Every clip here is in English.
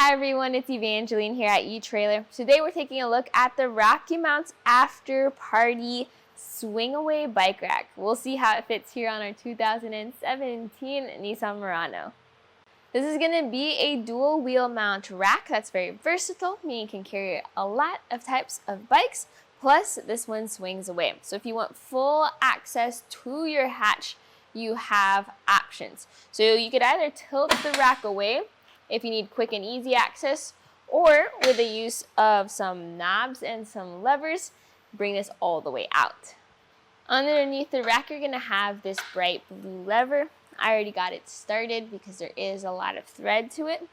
Hi everyone, it's Evangeline here at etrailer. Today we're taking a look at the RockyMounts AfterParty Swing Away Bike Rack. We'll see how it fits here on our 2017 Nissan Murano. This is going to be a dual wheel mount rack that's very versatile, meaning you can carry a lot of types of bikes, plus this one swings away. So if you want full access to your hatch, you have options. So you could either tilt the rack away if you need quick and easy access, or with the use of some knobs and some levers, bring this all the way out. Underneath the rack, you're gonna have this bright blue lever. I already got it started because there is a lot of thread to it.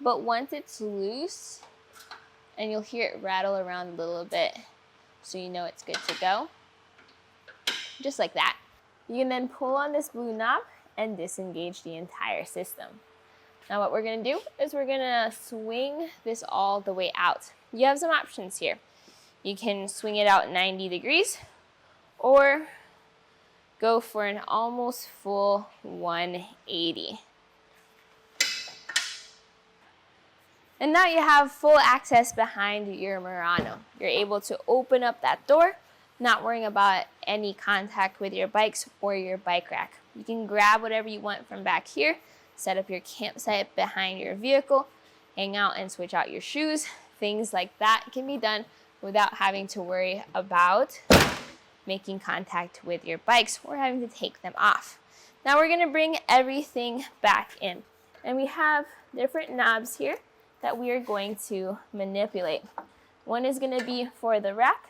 But once it's loose, and you'll hear it rattle around a little bit, so you know it's good to go. Just like that. You can then pull on this blue knob and disengage the entire system. Now what we're going to do is we're going to swing this all the way out. You have some options here. You can swing it out 90 degrees or go for an almost full 180. And now you have full access behind your Murano. You're able to open up that door, not worrying about any contact with your bikes or your bike rack. You can grab whatever you want from back here, set up your campsite behind your vehicle, hang out and switch out your shoes. Things like that can be done without having to worry about making contact with your bikes or having to take them off. Now we're gonna bring everything back in. And we have different knobs here that we are going to manipulate. One is gonna be for the rack,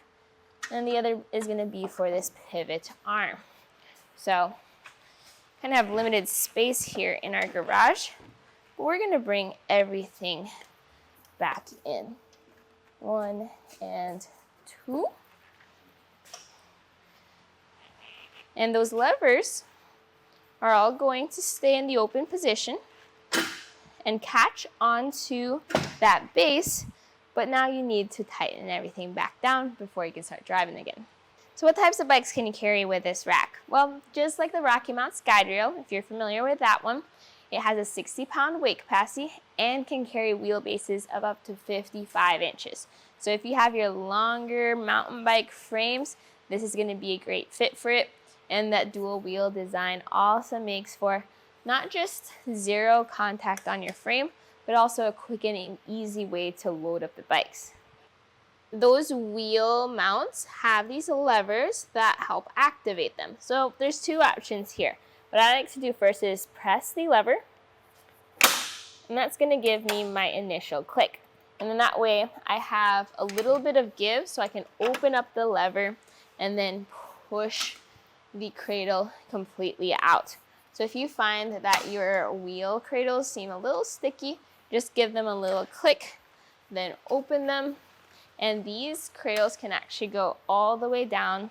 and the other is gonna be for this pivot arm. So, kind of have limited space here in our garage, but we're gonna bring everything back in. 1 and 2. And those levers are all going to stay in the open position and catch onto that base, but now you need to tighten everything back down before you can start driving again. So what types of bikes can you carry with this rack? Well, just like the RockyMounts guide rail, if you're familiar with that one, it has a 60-pound weight capacity and can carry wheelbases of up to 55 inches. So if you have your longer mountain bike frames, this is going to be a great fit for it. And that dual wheel design also makes for not just zero contact on your frame, but also a quick and easy way to load up the bikes. Those wheel mounts have these levers that help activate them. So there's two options here. What I like to do first is press the lever, and that's going to give me my initial click. And then that way I have a little bit of give so I can open up the lever and then push the cradle completely out. So if you find that your wheel cradles seem a little sticky, just give them a little click, then open them. And these cradles can actually go all the way down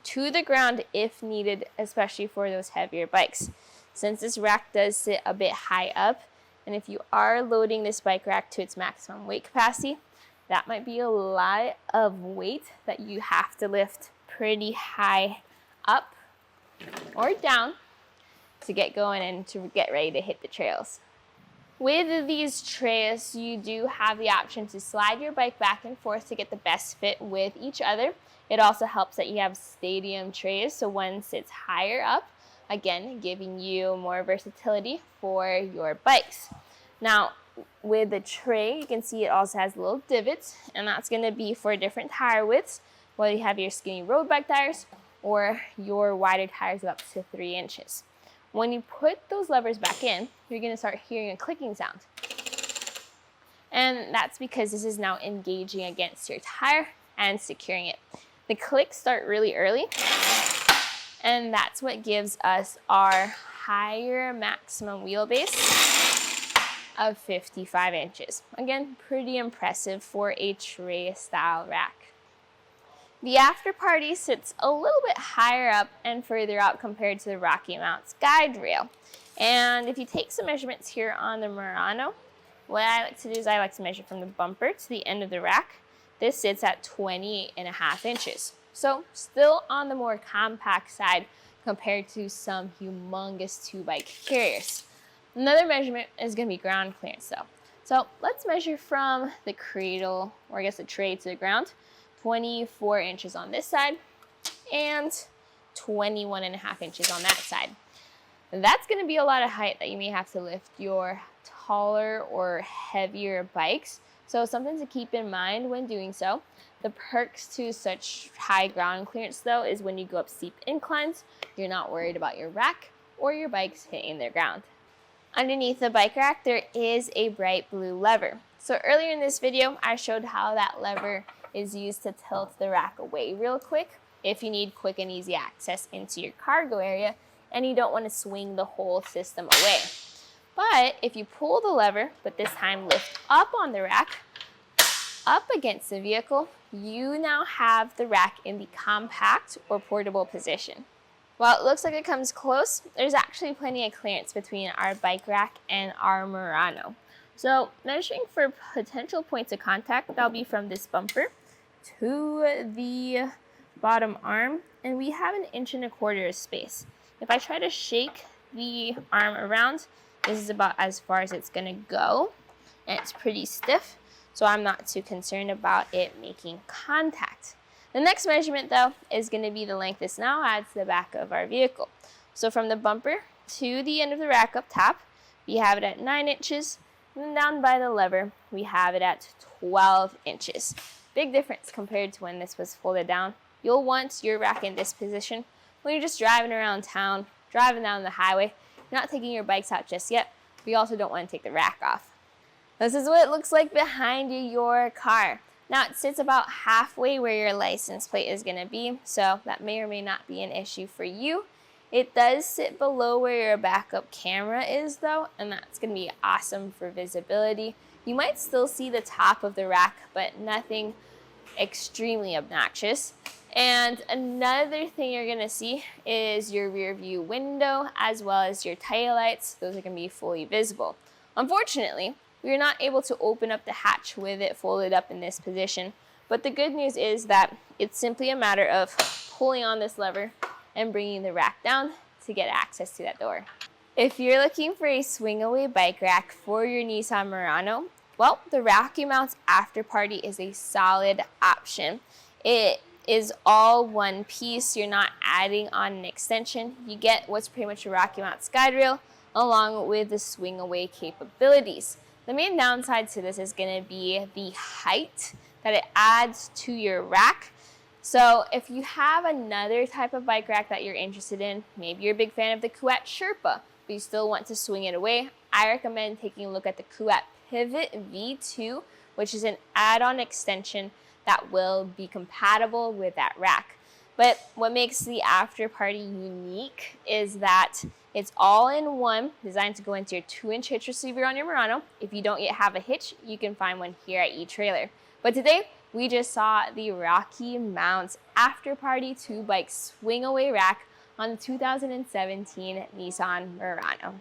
to the ground if needed, especially for those heavier bikes. Since this rack does sit a bit high up, and if you are loading this bike rack to its maximum weight capacity, that might be a lot of weight that you have to lift pretty high up or down to get going and to get ready to hit the trails. With these trays, you do have the option to slide your bike back and forth to get the best fit with each other. It also helps that you have stadium trays, so one sits higher up, again, giving you more versatility for your bikes. Now, with the tray, you can see it also has little divots, and that's going to be for different tire widths, whether you have your skinny road bike tires or your wider tires of up to 3 inches. When you put those levers back in, you're going to start hearing a clicking sound. And that's because this is now engaging against your tire and securing it. The clicks start really early, and that's what gives us our higher maximum wheelbase of 55 inches. Again, pretty impressive for a tray style rack. The AfterParty sits a little bit higher up and further out compared to the RockyMounts guide rail. And if you take some measurements here on the Murano, what I like to do is I like to measure from the bumper to the end of the rack. This sits at 28.5 inches. So still on the more compact side compared to some humongous 2-bike carriers. Another measurement is going to be ground clearance though. So let's measure from the cradle, or I guess the tray, to the ground. 24 inches on this side and 21.5 inches on that side. That's going to be a lot of height that you may have to lift your taller or heavier bikes. So something to keep in mind when doing so. The perks to such high ground clearance though is when you go up steep inclines, you're not worried about your rack or your bikes hitting the ground. Underneath the bike rack, there is a bright blue lever. So earlier in this video, I showed how that lever is used to tilt the rack away real quick if you need quick and easy access into your cargo area and you don't want to swing the whole system away. But if you pull the lever, but this time lift up on the rack, up against the vehicle, you now have the rack in the compact or portable position. While it looks like it comes close, there's actually plenty of clearance between our bike rack and our Murano. So measuring for potential points of contact, that'll be from this bumper to the bottom arm, and we have 1.25 inches of space. If I try to shake the arm around, this is about as far as it's gonna go, and it's pretty stiff, so I'm not too concerned about it making contact. The next measurement though is gonna be the length this now adds to the back of our vehicle. So from the bumper to the end of the rack up top, we have it at 9 inches, and then down by the lever, we have it at 12 inches. Big difference compared to when this was folded down. You'll want your rack in this position when you're just driving around town, driving down the highway. You're not taking your bikes out just yet. We also don't want to take the rack off. This is what it looks like behind your car. Now it sits about halfway where your license plate is going to be, so that may or may not be an issue for you. It does sit below where your backup camera is though, and that's going to be awesome for visibility. You might still see the top of the rack, but nothing extremely obnoxious. And another thing you're going to see is your rear view window as well as your tail lights. Those are going to be fully visible. Unfortunately, we're not able to open up the hatch with it folded up in this position, but the good news is that it's simply a matter of pulling on this lever and bringing the rack down to get access to that door. If you're looking for a swing away bike rack for your Nissan Murano, well, the RockyMounts AfterParty is a solid option. It is all one piece. You're not adding on an extension. You get what's pretty much a RockyMounts guide rail along with the swing away capabilities. The main downside to this is going to be the height that it adds to your rack. So if you have another type of bike rack that you're interested in, maybe you're a big fan of the Kuat Sherpa, but you still want to swing it away, I recommend taking a look at the Kuat Pivot V2, which is an add-on extension that will be compatible with that rack. But what makes the AfterParty unique is that it's all in one, designed to go into your 2-inch hitch receiver on your Murano. If you don't yet have a hitch, you can find one here at etrailer. But today, we just saw the RockyMounts AfterParty 2-bike swing away rack on the 2017 Nissan Murano.